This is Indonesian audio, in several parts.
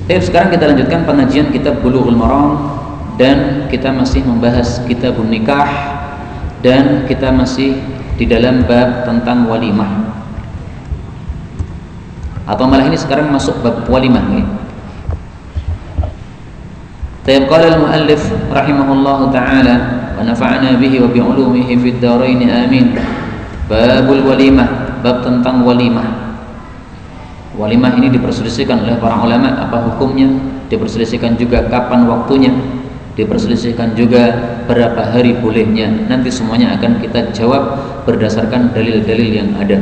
Sekarang kita lanjutkan pengajian kitab Bulughul Maram, dan kita masih membahas kitabun nikah, dan kita masih di dalam bab tentang walimah, atau malah ini sekarang masuk bab walimah ya. Qala al-muallif rahimahullahu ta'ala wa nafa'ana bihi wa bi'ulumihi fid dharain amin. Babul walimah, bab tentang walimah. Walimah ini diperselisihkan oleh para ulama apa hukumnya, diperselisihkan juga kapan waktunya, diperselisihkan juga berapa hari bolehnya. Nanti semuanya akan kita jawab berdasarkan dalil-dalil yang ada.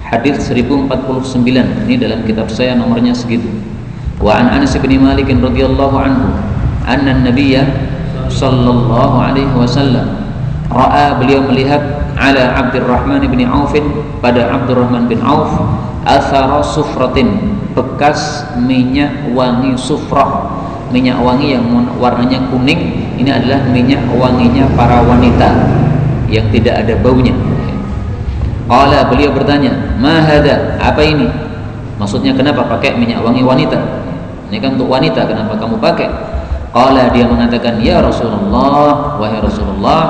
Hadis 1049 ini dalam kitab saya nomornya segitu. Wa an Anas bin Malik radhiyallahu anhu anna an-nabiyya sallallahu alaihi wasallam ra'a, beliau melihat ala Abdurrahman bin Auf, pada Abdurrahman bin Auf, athara sufratin, bekas minyak wangi sufrah, minyak wangi yang warnanya kuning. Ini adalah minyak wanginya para wanita yang tidak ada baunya. Qala, beliau bertanya, ma hadha, apa ini? Maksudnya kenapa pakai minyak wangi wanita? Ini kan untuk wanita, kenapa kamu pakai? Qala, dia mengatakan, ya Rasulullah, wahai Rasulullah,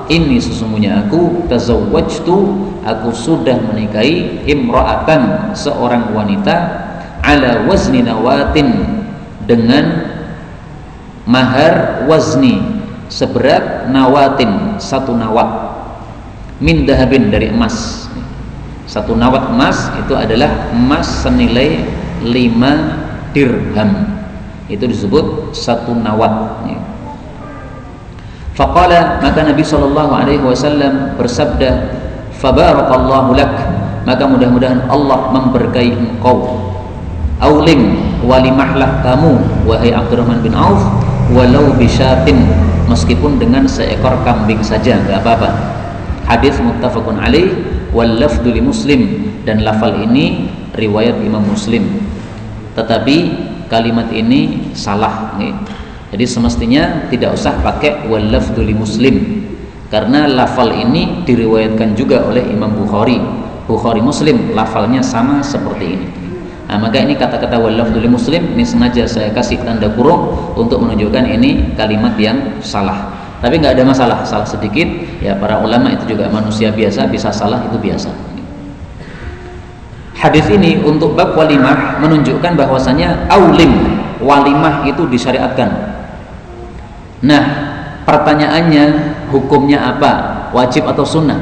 ini sesungguhnya aku tazawwajtu, aku sudah menikahi imra'atan, seorang wanita, ala wazni nawatin, dengan mahar wazni, seberat nawatin, satu nawat, min dahabin, dari emas. Satu nawat emas itu adalah emas senilai 5 dirham, itu disebut satu nawat. Faqala, maka Nabi SAW bersabda, fabarakallahu lak, maka mudah-mudahan Allah memberkahi engkau. Aulim, walimahlah kamu wahai Abdurrahman bin Auf, walau bisyatin, meskipun dengan seekor kambing saja, enggak apa-apa. Hadis muttafaqun alaih wal lafdhu li Muslim, dan lafal ini riwayat Imam Muslim. Tetapi kalimat ini salah nih. Jadi semestinya tidak usah pakai wal lafdhu li Muslim, karena lafal ini diriwayatkan juga oleh Imam Bukhari, Bukhari Muslim, lafalnya sama seperti ini. Nah, maka ini kata-kata wal lafdhu li Muslim ini sengaja saya kasih tanda kurung untuk menunjukkan ini kalimat yang salah. Tapi nggak ada masalah, salah sedikit ya, para ulama itu juga manusia biasa, bisa salah, itu biasa. Hadis ini untuk bab walimah menunjukkan bahwasanya aulim, walimah itu disyariatkan. Nah, pertanyaannya hukumnya apa? Wajib atau sunnah?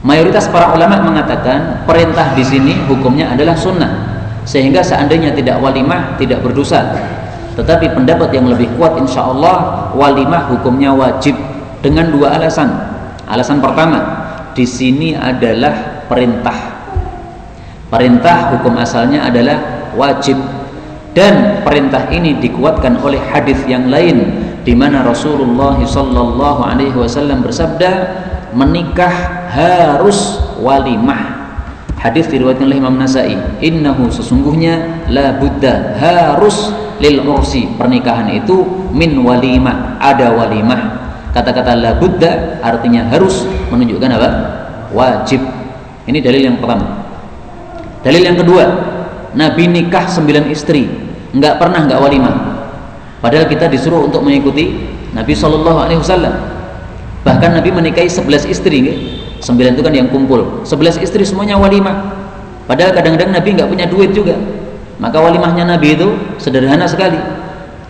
Mayoritas para ulama mengatakan perintah di sini hukumnya adalah sunnah, sehingga seandainya tidak walimah tidak berdosa. Tetapi pendapat yang lebih kuat insya Allah walimah hukumnya wajib, dengan dua alasan. Alasan pertama, di sini adalah perintah. Perintah hukum asalnya adalah wajib, dan perintah ini dikuatkan oleh hadis yang lain di mana Rasulullah SAW bersabda, menikah harus walimah. Hadis diriwayatkan oleh Imam Nasai, innahu, sesungguhnya, la budda, harus, lil ursi, pernikahan itu, min walimah, ada walimah. Kata-kata la budda artinya harus, menunjukkan apa? Wajib. Ini dalil yang pertama. Dalil yang kedua, Nabi nikah 9 istri, enggak pernah enggak walimah. Padahal kita disuruh untuk mengikuti Nabi SAW. Bahkan Nabi menikahi 11 istri, enggak? 9 itu kan yang kumpul, 11 istri semuanya walimah. Padahal kadang-kadang Nabi nggak punya duit juga, maka walimahnya Nabi itu sederhana sekali.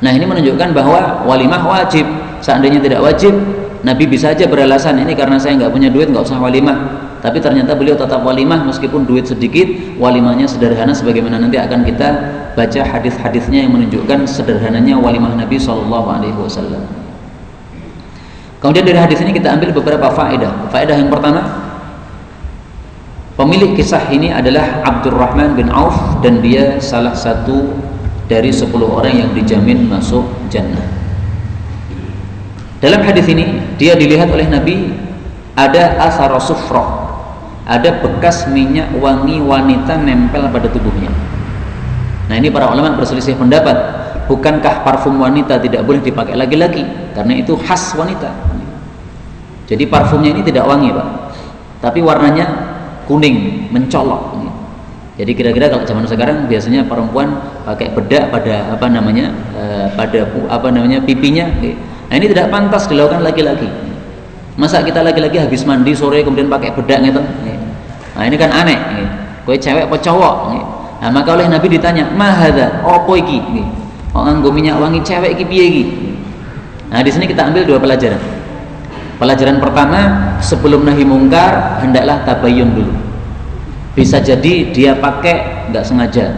Nah, ini menunjukkan bahwa walimah wajib. Seandainya tidak wajib, Nabi bisa aja beralasan, ini karena saya nggak punya duit nggak usah walimah. Tapi ternyata beliau tetap walimah meskipun duit sedikit, walimahnya sederhana, sebagaimana nanti akan kita baca hadis-hadisnya yang menunjukkan sederhananya walimah Nabi SAW. Kemudian dari hadis ini kita ambil beberapa faedah. Faedah yang pertama, pemilik kisah ini adalah Abdurrahman bin Auf, dan dia salah satu dari 10 orang yang dijamin masuk jannah. Dalam hadis ini dia dilihat oleh Nabi ada athar sufrah, ada bekas minyak wangi wanita nempel pada tubuhnya. Nah, ini para ulama berselisih pendapat, bukankah parfum wanita tidak boleh dipakai laki-laki karena itu khas wanita. Jadi parfumnya ini tidak wangi, Pak, tapi warnanya kuning mencolok. Jadi kira-kira kalau zaman sekarang biasanya perempuan pakai bedak pada pipinya. Nah, ini tidak pantas dilakukan laki-laki. Masa kita laki-laki habis mandi sore kemudian pakai bedak gitu? Nah, ini kan aneh. Kowe cewek apa cowok? Nah, maka oleh Nabi ditanya, "Mahadza? Apa iki?" Kok nganggo minyak wangi cewek iki piye iki? Nah, di sini kita ambil dua pelajaran. Pelajaran pertama, sebelum nahi mungkar hendaklah tabayyun dulu. Bisa jadi dia pakai nggak sengaja.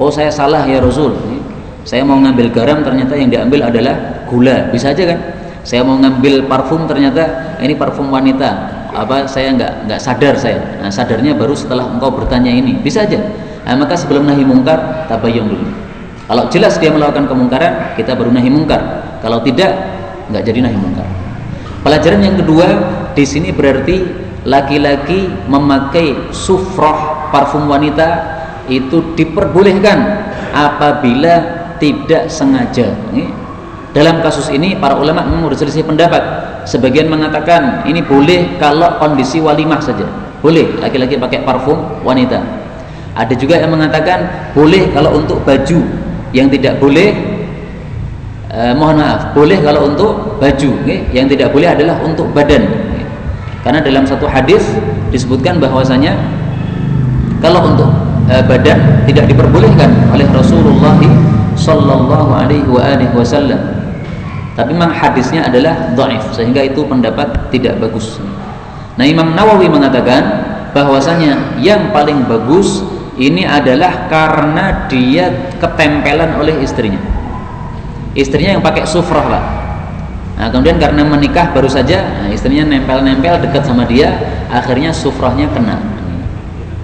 Oh, saya salah ya Rasul. Saya mau ngambil garam ternyata yang diambil adalah gula. Bisa aja kan? Saya mau ngambil parfum ternyata ini parfum wanita. Saya nggak sadar saya. Nah, sadarnya baru setelah engkau bertanya ini. Bisa aja. Nah, maka sebelum nahi mungkar tabayyun dulu. Kalau jelas dia melakukan kemungkaran, kita baru nahi mungkar. Kalau tidak, nggak jadi nahi mungkar. Pelajaran yang kedua di sini berarti laki-laki memakai sufrah parfum wanita itu diperbolehkan apabila tidak sengaja. Dalam kasus ini para ulama memang berselisih pendapat. Sebagian mengatakan ini boleh kalau kondisi walimah saja, boleh laki-laki pakai parfum wanita. Ada juga yang mengatakan boleh kalau untuk baju, yang tidak boleh boleh kalau untuk baju, yang tidak boleh adalah untuk badan. Karena dalam satu hadis disebutkan bahwasanya kalau untuk badan tidak diperbolehkan oleh Rasulullah sallallahu alaihi wasallam. Tapi memang hadisnya adalah dhaif, sehingga itu pendapat tidak bagus. Nah, Imam Nawawi mengatakan bahwasanya yang paling bagus ini adalah karena dia ketempelan oleh istrinya. Istrinya yang pakai sufrah lah. Nah, kemudian karena menikah baru saja, istrinya nempel-nempel dekat sama dia, akhirnya sufrahnya kena.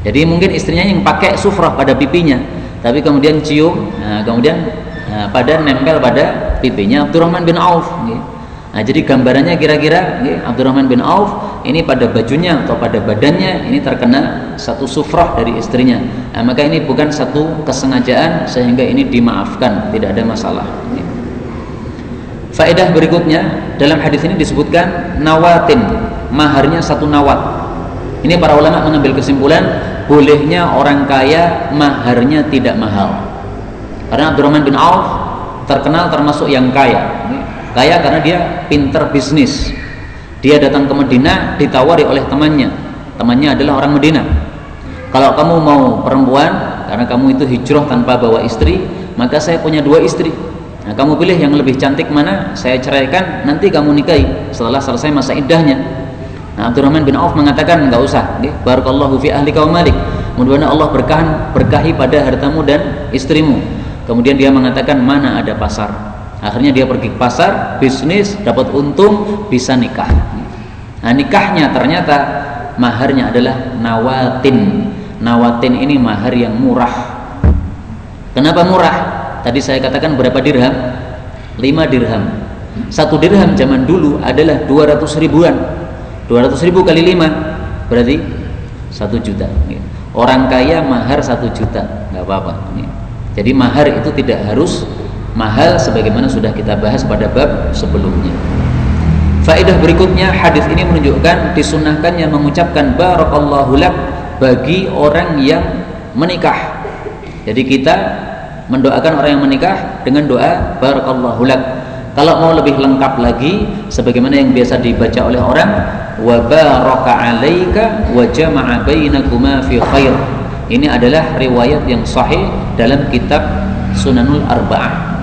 Jadi mungkin istrinya yang pakai sufrah pada pipinya, tapi kemudian cium, kemudian pada nempel pada pipinya Abdurrahman bin Auf. Nah, jadi gambarannya kira-kira Abdurrahman bin Auf ini pada bajunya atau pada badannya ini terkena satu sufrah dari istrinya. Nah, maka ini bukan satu kesengajaan sehingga ini dimaafkan, tidak ada masalah. Faedah berikutnya, dalam hadis ini disebutkan nawatin, maharnya satu nawat. Ini para ulama mengambil kesimpulan bolehnya orang kaya maharnya tidak mahal. Karena Abdurrahman bin Auf terkenal termasuk yang kaya. Kaya karena dia pinter bisnis. Dia datang ke Madinah ditawari oleh temannya. Temannya adalah orang Madinah. Kalau kamu mau perempuan, karena kamu itu hijrah tanpa bawa istri, maka saya punya 2 istri. Nah, kamu pilih yang lebih cantik mana, saya ceraikan, nanti kamu nikahi setelah selesai masa iddahnya. Nah, Abdurrahman bin Auf mengatakan enggak usah. Barakallahu fi ahlika wa malik. Mudah-mudahan Allah berkahi pada hartamu dan istrimu. Kemudian dia mengatakan mana ada pasar. Akhirnya dia pergi ke pasar, bisnis, dapat untung, bisa nikah. Nah, nikahnya ternyata maharnya adalah nawatin. Nawatin ini mahar yang murah. Kenapa murah? Tadi saya katakan berapa dirham? 5 dirham. 1 dirham zaman dulu adalah 200 ribuan. 200 ribu kali 5 berarti 1 juta. Orang kaya mahar 1 juta, nggak apa-apa. Jadi mahar itu tidak harus mahal sebagaimana sudah kita bahas pada bab sebelumnya. Faedah berikutnya, hadis ini menunjukkan disunnahkannya mengucapkan barakallahu lak bagi orang yang menikah. Jadi kita mendoakan orang yang menikah dengan doa barakallahu lak. Kalau mau lebih lengkap lagi, sebagaimana yang biasa dibaca oleh orang, wa baraka alaika wa jama'a bainakuma fi khair. Ini adalah riwayat yang sahih dalam kitab Sunanul Arba'ah.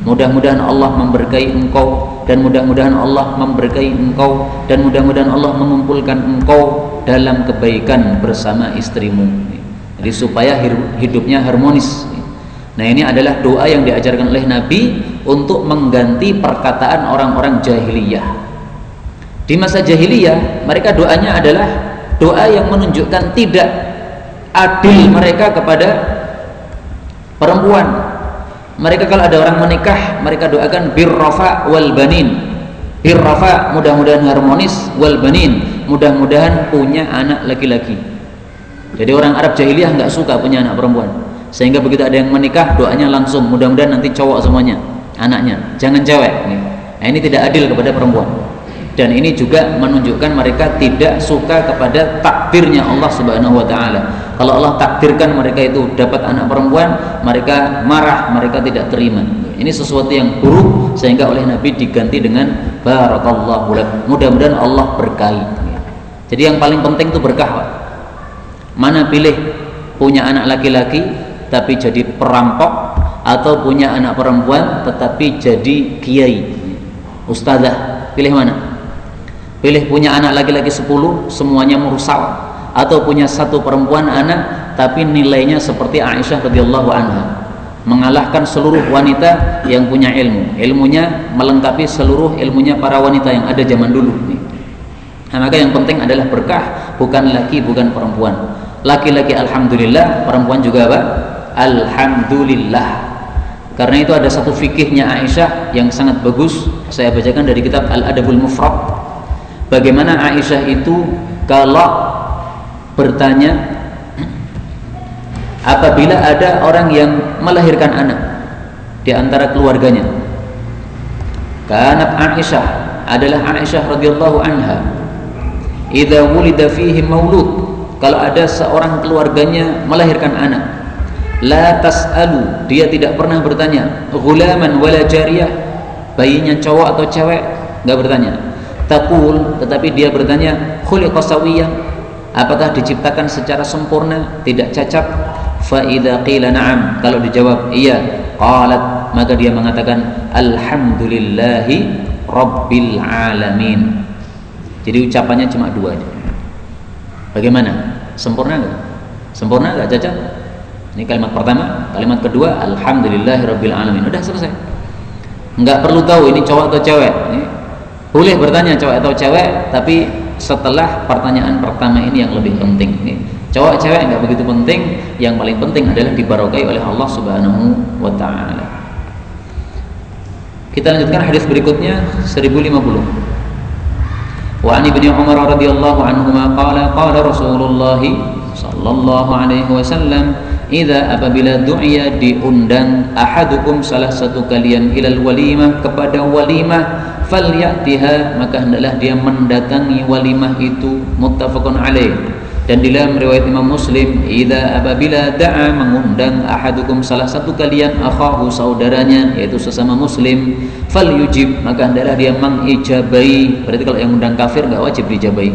Mudah-mudahan Allah memberkahi engkau, dan mudah-mudahan Allah memberkahi engkau, dan mudah-mudahan Allah mengumpulkan engkau dalam kebaikan bersama istrimu. Jadi supaya hidupnya harmonis. Nah, ini adalah doa yang diajarkan oleh Nabi untuk mengganti perkataan orang-orang jahiliyah. Di masa jahiliyah, mereka doanya adalah doa yang menunjukkan tidak adil mereka kepada perempuan. Mereka kalau ada orang menikah, mereka doakan birrafa wal banin. Birrafa, mudah-mudahan harmonis, wal banin, mudah-mudahan punya anak laki-laki. Jadi orang Arab jahiliyah nggak suka punya anak perempuan. Sehingga begitu ada yang menikah, doanya langsung mudah-mudahan nanti cowok semuanya anaknya, jangan cewek. Nah, ini tidak adil kepada perempuan. Dan ini juga menunjukkan mereka tidak suka kepada takdirnya Allah Subhanahu wa taala. Kalau Allah takdirkan mereka itu dapat anak perempuan, mereka marah, mereka tidak terima. Ini sesuatu yang buruk, sehingga oleh Nabi diganti dengan barakallahu lak. Mudah-mudahan Allah berkahi. Jadi yang paling penting itu berkah, Pak. Mana pilih punya anak laki-laki tapi jadi perampok, atau punya anak perempuan tetapi jadi kiai, ustazah? Pilih mana? Pilih punya anak laki-laki 10 semuanya mursal, atau punya satu perempuan anak tapi nilainya seperti Aisyah radhiyallahu anha, mengalahkan seluruh wanita yang punya ilmu, ilmunya melengkapi seluruh ilmunya para wanita yang ada zaman dulu. Nah, maka yang penting adalah berkah, bukan laki, bukan perempuan. Laki-laki alhamdulillah, perempuan juga apa? Alhamdulillah. Karena itu ada satu fikihnya Aisyah yang sangat bagus, saya bacakan dari kitab Al-Adabul Mufrad. Bagaimana Aisyah itu kalau bertanya apabila ada orang yang melahirkan anak di antara keluarganya. Kanat Aisyah, adalah Aisyah radhiyallahu anha, idza wulida fihi maulud, kalau ada seorang keluarganya melahirkan anak, la tas'alu, dia tidak pernah bertanya, ghulaman wala jariyah, bayinya cowok atau cewek, enggak bertanya. Taqul, tetapi dia bertanya, khuliqa sawiyan, apakah diciptakan secara sempurna, tidak cacat? Fa idza qila na'am, kalau dijawab iya, qalat, maka dia mengatakan alhamdulillahi rabbil alamin. Jadi ucapannya cuma dua. Bagaimana? Sempurna enggak? Sempurna enggak, cacat? Ini kalimat pertama. Kalimat kedua, alhamdulillahi rabbil alamin. Udah selesai. Enggak perlu tahu ini cowok atau cewek. Boleh bertanya cowok atau cewek, tapi setelah pertanyaan pertama ini yang lebih penting. Cowok cewek enggak begitu penting, yang paling penting adalah dibarokai oleh Allah Subhanahu wa taala. Kita lanjutkan hadis berikutnya 1050. Wa an Ibnu Umar radhiyallahu anhuma qala qala Rasulullah sallallahu alaihi wasallam, idza apabila du'iya, diundang, ahadukum, salah satu kalian, ilal walimah, kepada walimah, falyatiha, maka hendaklah dia mendatangi walimah itu. Muttafaqun alaih. Dan di dalam riwayat Imam Muslim, idza apabila da'a, mengundang, ahadukum, salah satu kalian, akhahu, saudaranya, yaitu sesama muslim, falyujib, maka hendaklah dia mengijabai. Berarti kalau yang undang kafir enggak wajib dijabai.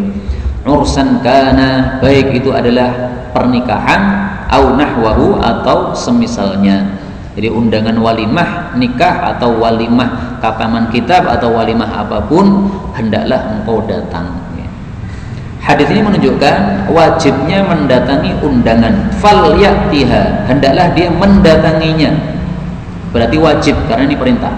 Ursan kana, baik itu adalah pernikahan, au nahwahu, atau semisalnya. Jadi undangan walimah nikah atau walimah kataman kitab atau walimah apapun, hendaklah engkau datang. Hadis ini menunjukkan wajibnya mendatangi undangan. Fal ya'tiha, hendaklah dia mendatanginya. Berarti wajib, karena ini perintah.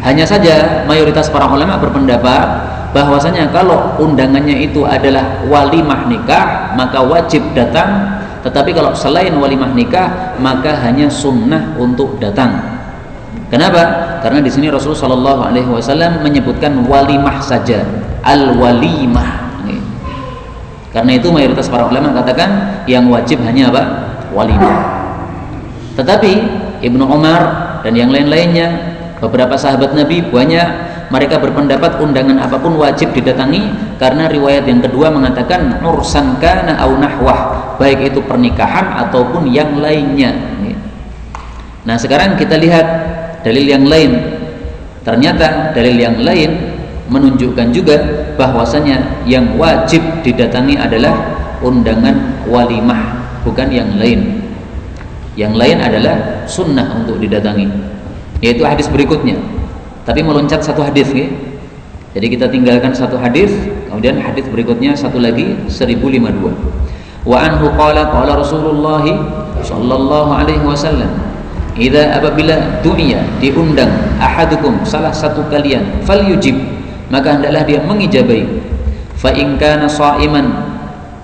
Hanya saja mayoritas para ulama berpendapat bahwasanya kalau undangannya itu adalah walimah nikah, maka wajib datang. Tetapi kalau selain walimah nikah, maka hanya sunnah untuk datang. Kenapa? Karena di sini Rasulullah SAW menyebutkan walimah saja, al-walimah. Karena itu mayoritas para ulama katakan yang wajib hanya apa? Walimah. Tetapi Ibnu Umar dan yang lain-lainnya, beberapa sahabat Nabi banyak, mereka berpendapat undangan apapun wajib didatangi, karena riwayat yang kedua mengatakan ursan kana au nahwah, baik itu pernikahan ataupun yang lainnya. Nah, sekarang kita lihat dalil yang lain. Ternyata dalil yang lain menunjukkan juga bahwasanya yang wajib didatangi adalah undangan walimah, bukan yang lain. Yang lain adalah sunnah untuk didatangi, yaitu hadis berikutnya. Tapi meloncat satu hadis, ya. Jadi kita tinggalkan satu hadis, kemudian hadis berikutnya satu lagi 1052. Wa anhu qala qala Rasulullah sallallahu alaihi wasallam, idza apabila du'iya, diundang, ahadukum, salah satu kalian, falyujib, maka hendaklah dia mengijabai. Fa in kana sha'iman,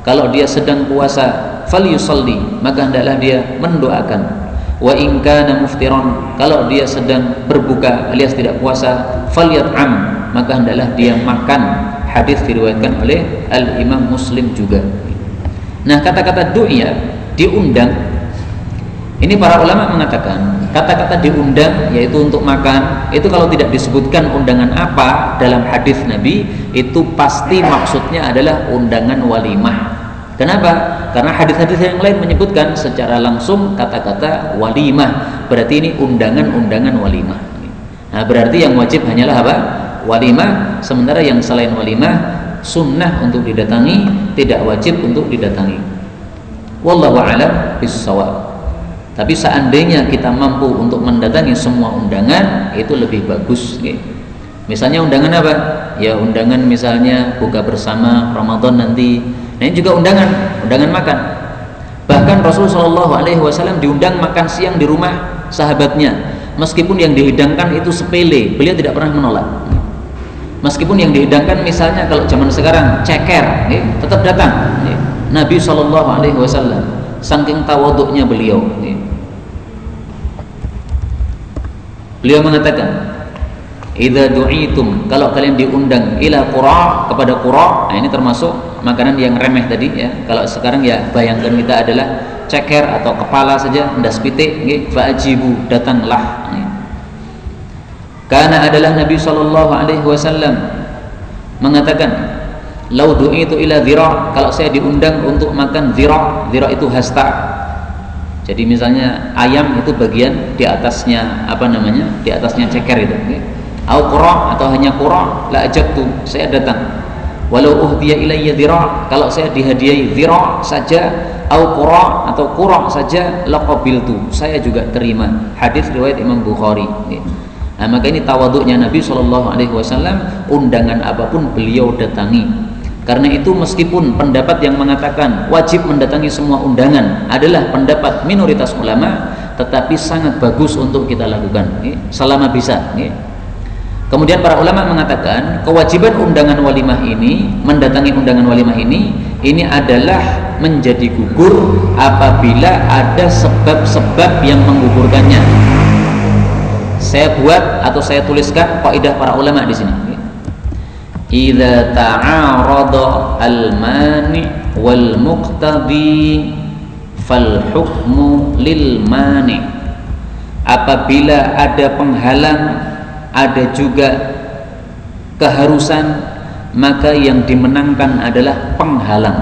kalau dia sedang puasa, falyusalli, maka hendaklah dia mendoakan. Wa in kana muftiran, kalau dia sedang berbuka alias tidak puasa, falyat'am, maka hendaklah dia makan. Hadis diriwayatkan oleh Al-Imam Muslim juga. Nah, kata-kata du'iya, diundang, Ini para ulama mengatakan kata-kata diundang yaitu untuk makan, itu kalau tidak disebutkan undangan apa dalam hadis Nabi, itu pasti maksudnya adalah undangan walimah. Kenapa? Karena hadis-hadis yang lain menyebutkan secara langsung kata-kata walimah, berarti ini undangan-undangan walimah. Nah, berarti yang wajib hanyalah apa? Walimah, sementara yang selain walimah sunnah untuk didatangi, tidak wajib untuk didatangi. Wallahu a'lam bissawab. Tapi seandainya kita mampu untuk mendatangi semua undangan, itu lebih bagus. Misalnya undangan apa? Ya undangan misalnya buka bersama Ramadan nanti. Nah, ini juga undangan makan. Bahkan Rasulullah SAW diundang makan siang di rumah sahabatnya. Meskipun yang dihidangkan itu sepele, beliau tidak pernah menolak. Meskipun yang dihidangkan misalnya kalau zaman sekarang ceker, tetap datang. Nabi SAW saking tawaduknya beliau, beliau mengatakan, idza du'itum, kalau kalian diundang ila qura, kepada qura. Nah, ini termasuk makanan yang remeh tadi ya. Kalau sekarang ya bayangkan kita adalah ceker atau kepala saja, ndas pitik, fa'ajibu, datanglah. Karena adalah Nabi SAW mengatakan, lau du'itu ila dhira, kalau saya diundang untuk makan dhira itu hasta. Jadi misalnya ayam itu bagian di atasnya di atasnya ceker itu. Au qura, atau hanya qura, la ajabtu, saya datang. Walau uhdiya ilayya dhira, kalau saya dihadiahi dhira saja, au qura atau qura saja, laqabiltu, saya juga terima. Hadis riwayat Imam Bukhari. Nah, maka ini tawaduknya Nabi SAW, undangan apapun beliau datangi. Karena itu meskipun pendapat yang mengatakan wajib mendatangi semua undangan adalah pendapat minoritas ulama, tetapi sangat bagus untuk kita lakukan selama bisa. Kemudian para ulama mengatakan kewajiban undangan walimah ini, mendatangi undangan walimah ini adalah menjadi gugur apabila ada sebab-sebab yang menggugurkannya. Saya buat atau saya tuliskan kaidah para ulama di sini. Idza ta'arada al-mani wal muqtadi fal hukmu lil mani. Apabila ada penghalang, ada juga keharusan, maka yang dimenangkan adalah penghalang.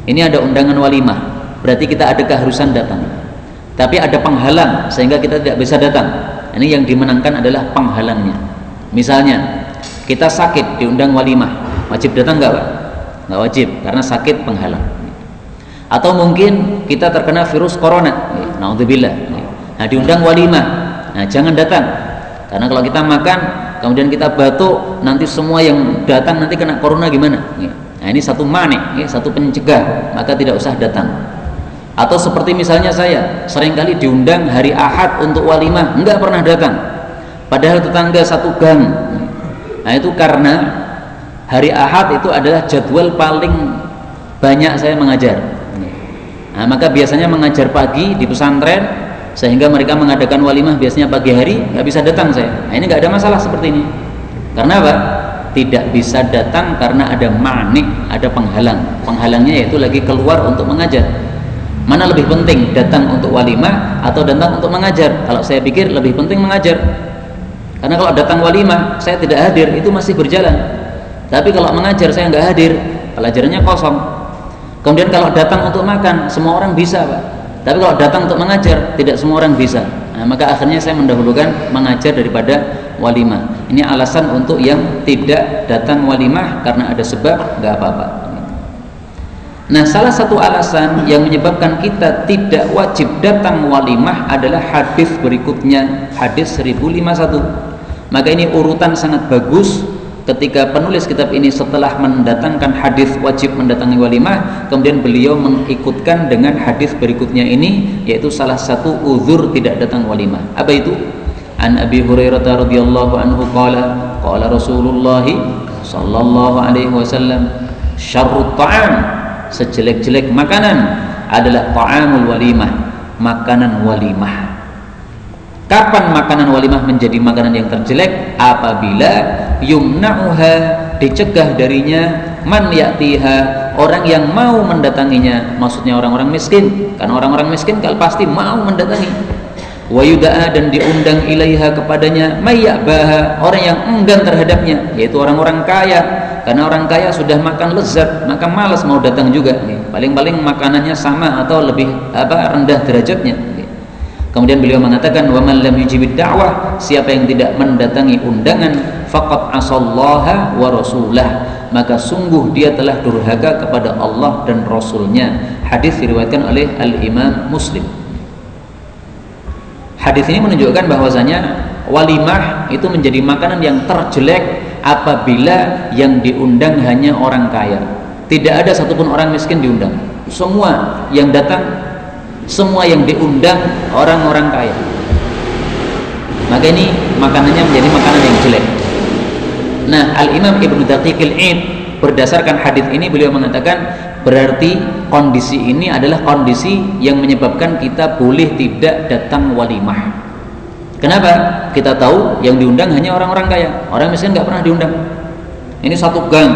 Ini ada undangan walimah, berarti kita ada keharusan datang. Tapi ada penghalang sehingga kita tidak bisa datang. Ini yang dimenangkan adalah penghalangnya. Misalnya kita sakit diundang walimah, wajib datang nggak Pak? Nggak wajib, karena sakit penghalang. Atau mungkin kita terkena virus corona, naudzubillah. Nah, diundang walimah, nah jangan datang, karena kalau kita makan kemudian kita batuk, nanti semua yang datang nanti kena corona gimana? Nah, ini satu manik, satu pencegah, maka tidak usah datang. Atau seperti misalnya saya seringkali diundang hari Ahad untuk walimah, enggak pernah datang, padahal tetangga satu gang. Nah, itu karena hari Ahad itu adalah jadwal paling banyak saya mengajar. Nah, maka biasanya mengajar pagi di pesantren, sehingga mereka mengadakan walimah biasanya pagi hari, nggak bisa datang saya. Nah, ini nggak ada masalah seperti ini. Karena apa? Tidak bisa datang karena ada manik, ada penghalang. Penghalangnya yaitu lagi keluar untuk mengajar. Mana lebih penting, datang untuk walimah atau datang untuk mengajar? Kalau saya pikir lebih penting mengajar. Karena kalau datang walimah saya tidak hadir, itu masih berjalan. Tapi kalau mengajar saya nggak hadir, pelajarannya kosong. Kemudian kalau datang untuk makan, semua orang bisa Pak. Tapi kalau datang untuk mengajar, tidak semua orang bisa. Nah, maka akhirnya saya mendahulukan mengajar daripada walimah. Ini alasan untuk yang tidak datang walimah karena ada sebab, nggak apa-apa. Nah, salah satu alasan yang menyebabkan kita tidak wajib datang walimah adalah hadis berikutnya, hadis 1051. Maka ini urutan sangat bagus ketika penulis kitab ini setelah mendatangkan hadis wajib mendatangi walimah, kemudian beliau mengikutkan dengan hadis berikutnya ini, yaitu salah satu uzur tidak datang walimah. Apa itu? An Abi Hurairah radhiyallahu anhu qala qala Rasulullah sallallahu alaihi wasallam, syarrut ta'am, sejelek-jelek makanan adalah ta'amul walimah, makanan walimah. Kapan makanan walimah menjadi makanan yang terjelek? Apabila yumna'uha, dicegah darinya, man ya'tiha, orang yang mau mendatanginya, maksudnya orang-orang miskin, karena orang-orang miskin kalau pasti mau mendatangi. Wa yuda'a, dan diundang ilaiha kepadanya, mayyabaha, orang yang enggan terhadapnya, yaitu orang-orang kaya, karena orang kaya sudah makan lezat maka malas mau datang juga, paling-paling makanannya sama atau lebih rendah derajatnya. Kemudian beliau mengatakan, wa man lam yujibid da'wah, siapa yang tidak mendatangi undangan, faqad asallaha wa rasulah, maka sungguh dia telah durhaka kepada Allah dan Rasulnya. Hadis diriwayatkan oleh Al-Imam Muslim. Hadis ini menunjukkan bahwasanya walimah itu menjadi makanan yang terjelek apabila yang diundang hanya orang kaya. Tidak ada satupun orang miskin diundang. Semua yang datang, semua yang diundang orang-orang kaya. Maka ini makanannya menjadi makanan yang jelek. Nah, Al-Imam Ibnu Daqiqil Id berdasarkan hadis ini beliau mengatakan, berarti kondisi ini adalah kondisi yang menyebabkan kita boleh tidak datang walimah. Kenapa? Kita tahu yang diundang hanya orang-orang kaya, orang miskin nggak pernah diundang. Ini satu gang,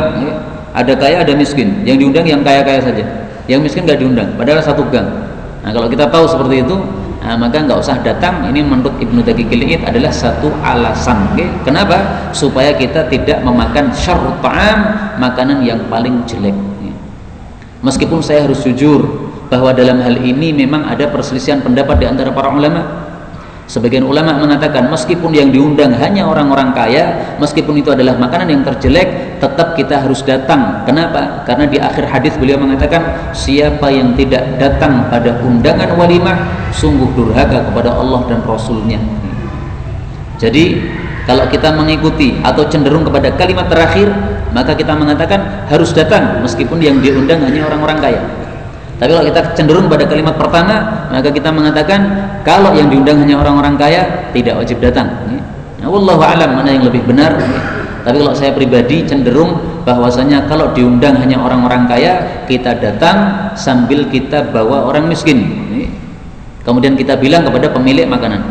ada kaya ada miskin, yang diundang yang kaya-kaya saja, yang miskin nggak diundang, padahal satu gang. Nah, kalau kita tahu seperti itu, maka nggak usah datang. Ini menurut Ibnu Daqiqil Id adalah satu alasan. Kenapa? Supaya kita tidak memakan syarrut ta'am, makanan yang paling jelek. Meskipun saya harus jujur bahwa dalam hal ini memang ada perselisihan pendapat di antara para ulama. Sebagian ulama mengatakan meskipun yang diundang hanya orang-orang kaya, meskipun itu adalah makanan yang terjelek, tetap kita harus datang. Kenapa? Karena di akhir hadis beliau mengatakan, siapa yang tidak datang pada undangan walimah sungguh durhaka kepada Allah dan Rasulnya. Jadi kalau kita mengikuti atau cenderung kepada kalimat terakhir, maka kita mengatakan harus datang meskipun yang diundang hanya orang-orang kaya. Tapi kalau kita cenderung pada kalimat pertama, maka kita mengatakan kalau yang diundang hanya orang-orang kaya tidak wajib datang. Nah, wallahu a'lam mana yang lebih benar. Tapi kalau saya pribadi cenderung bahwasanya kalau diundang hanya orang-orang kaya, kita datang sambil kita bawa orang miskin. Kemudian kita bilang kepada pemilik makanan,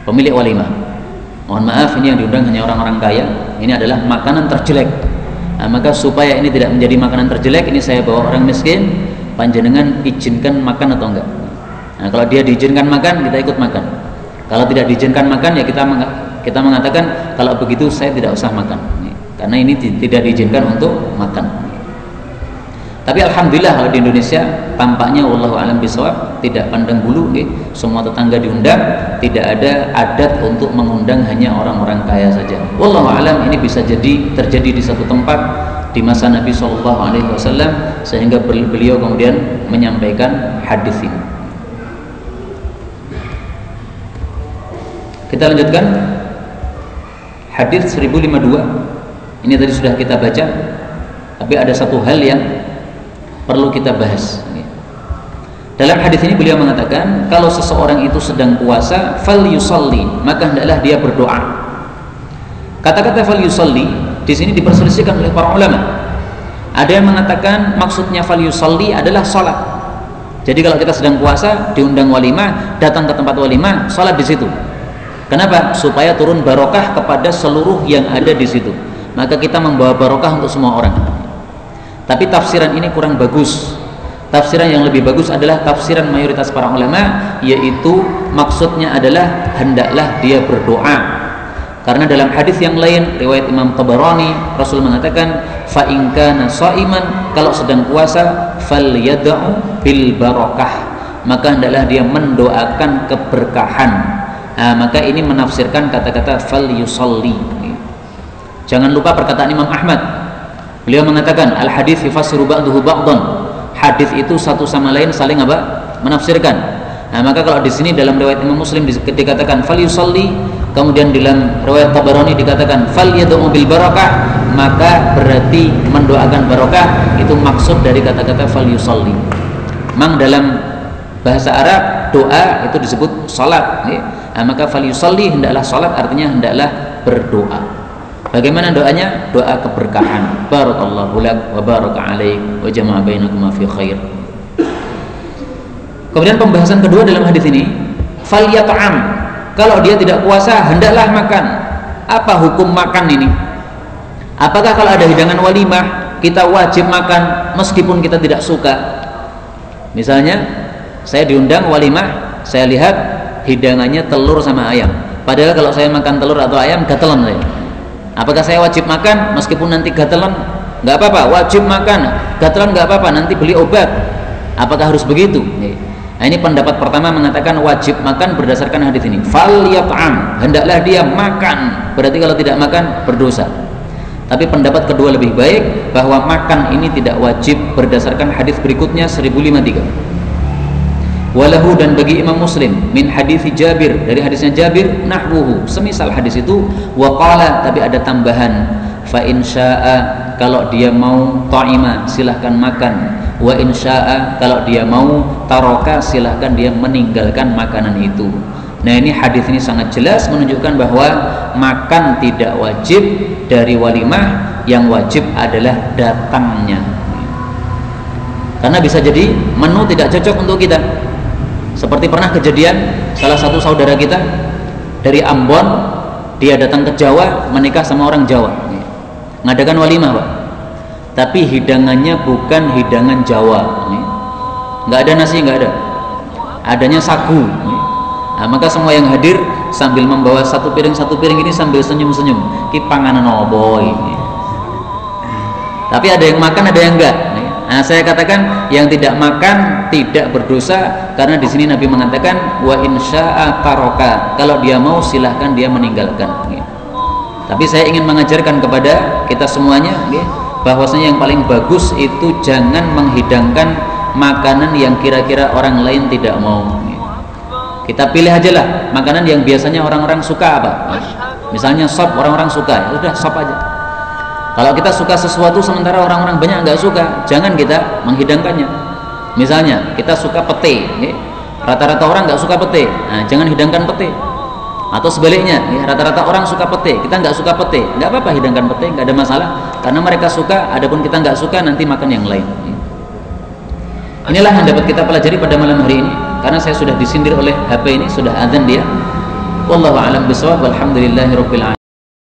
pemilik walimah, mohon maaf ini yang diundang hanya orang-orang kaya, ini adalah makanan terjelek. Nah, maka supaya ini tidak menjadi makanan terjelek, ini saya bawa orang miskin, panjenengan izinkan makan atau enggak. Nah, kalau dia diizinkan makan, kita ikut makan. Kalau tidak diizinkan makan, ya kita mengatakan kalau begitu saya tidak usah makan, karena ini tidak diizinkan untuk makan. Tapi alhamdulillah kalau di Indonesia tampaknya wallahu alam bisawab tidak pandang bulu, semua tetangga diundang, tidak ada adat untuk mengundang hanya orang-orang kaya saja. Wallahu alam ini bisa jadi terjadi di satu tempat di masa Nabi SAW, sehingga beliau kemudian menyampaikan hadis ini. Kita lanjutkan hadis 1052. Ini tadi sudah kita baca, tapi ada satu hal yang perlu kita bahas. Dalam hadis ini beliau mengatakan, kalau seseorang itu sedang puasa, fal yusalli, maka hendaklah dia berdoa. Kata-kata fal yusalli di sini diperselisihkan oleh para ulama. Ada yang mengatakan maksudnya fal yusalli adalah salat. Jadi kalau kita sedang puasa, diundang walimah, datang ke tempat walimah, salat di situ. Kenapa? Supaya turun barokah kepada seluruh yang ada di situ. Maka kita membawa barokah untuk semua orang. Tapi tafsiran ini kurang bagus. Tafsiran yang lebih bagus adalah tafsiran mayoritas para ulama, yaitu maksudnya adalah hendaklah dia berdoa. Karena dalam hadis yang lain riwayat Imam Tabarani, Rasul mengatakan, fa in kana shaiman, kalau sedang puasa, falyad'u bil barakah, maka hendaklah dia mendoakan keberkahan. Nah, maka ini menafsirkan kata-kata fal yusalli. Jangan lupa perkataan Imam Ahmad. Beliau mengatakan al hadis yufassiru ba'duhu ba'dan. Hadis itu satu sama lain saling menafsirkan. Nah, maka kalau di sini dalam riwayat Imam Muslim dikatakan fal yusalli, kemudian dalam riwayat Tabarani dikatakan fal yad'u bil barakah, maka berarti mendoakan barokah. Itu maksud dari kata-kata fal yusalli. Memang dalam bahasa Arab doa itu disebut salat. Nah, maka fal yusalli hendaklah salat, artinya hendaklah berdoa. Bagaimana doanya? Doa keberkahan. Barakallahu lak wa baraka alaik wa jama'a bainakuma fi khair. Kemudian pembahasan kedua dalam hadis ini, fal yat'am. Kalau dia tidak puasa, hendaklah makan. Apa hukum makan ini? Apakah kalau ada hidangan walimah, kita wajib makan meskipun kita tidak suka. Misalnya saya diundang walimah, saya lihat hidangannya telur sama ayam, padahal kalau saya makan telur atau ayam gatelan saya. Apakah saya wajib makan meskipun nanti gatelan? Nggak apa-apa. Wajib makan, gatelan nggak apa-apa, nanti beli obat. Apakah harus begitu? Nah, ini pendapat pertama mengatakan wajib makan berdasarkan hadis ini. Fal yat'am, hendaklah dia makan. Berarti kalau tidak makan berdosa. Tapi pendapat kedua lebih baik, bahwa makan ini tidak wajib berdasarkan hadis berikutnya 1053. Walahu, dan bagi Imam Muslim min hadis Jabir, dari hadisnya Jabir nahwuhu, semisal hadis itu. Wa qala, tapi ada tambahan, fa in syaa, kalau dia mau ta'ima silahkan makan, wa in syaa, kalau dia mau taroka silahkan dia meninggalkan makanan itu. Nah, ini hadis ini sangat jelas menunjukkan bahwa makan tidak wajib dari walimah, yang wajib adalah datangnya. Karena bisa jadi menu tidak cocok untuk kita. Seperti pernah kejadian salah satu saudara kita dari Ambon, dia datang ke Jawa menikah sama orang Jawa, ngadakan walimah, Pak. Tapi hidangannya bukan hidangan Jawa, nggak ada nasi, nggak ada, adanya sagu. Nah, maka semua yang hadir sambil membawa satu piring ini sambil senyum-senyum, ki panganan opo ini. Tapi ada yang makan, ada yang enggak. Nah, saya katakan yang tidak makan tidak berdosa, karena di sini Nabi mengatakan wa insya'a taroka, kalau dia mau silahkan dia meninggalkan. Tapi saya ingin mengajarkan kepada kita semuanya bahwasanya yang paling bagus itu jangan menghidangkan makanan yang kira-kira orang lain tidak mau. Kita pilih aja lah makanan yang biasanya orang-orang suka apa. Misalnya sop, orang-orang suka, ya udah sop aja. Kalau kita suka sesuatu sementara orang-orang banyak nggak suka, jangan kita menghidangkannya. Misalnya kita suka pete, rata-rata orang nggak suka pete, nah jangan hidangkan pete. Atau sebaliknya, rata-rata orang suka pete, kita nggak suka pete, nggak apa-apa hidangkan pete, nggak ada masalah, karena mereka suka, adapun kita nggak suka nanti makan yang lain. Inilah yang dapat kita pelajari pada malam hari ini, karena saya sudah disindir oleh HP ini, sudah azan dia. Wallahu a'lam bishawab, walhamdulillahirabbil alamin.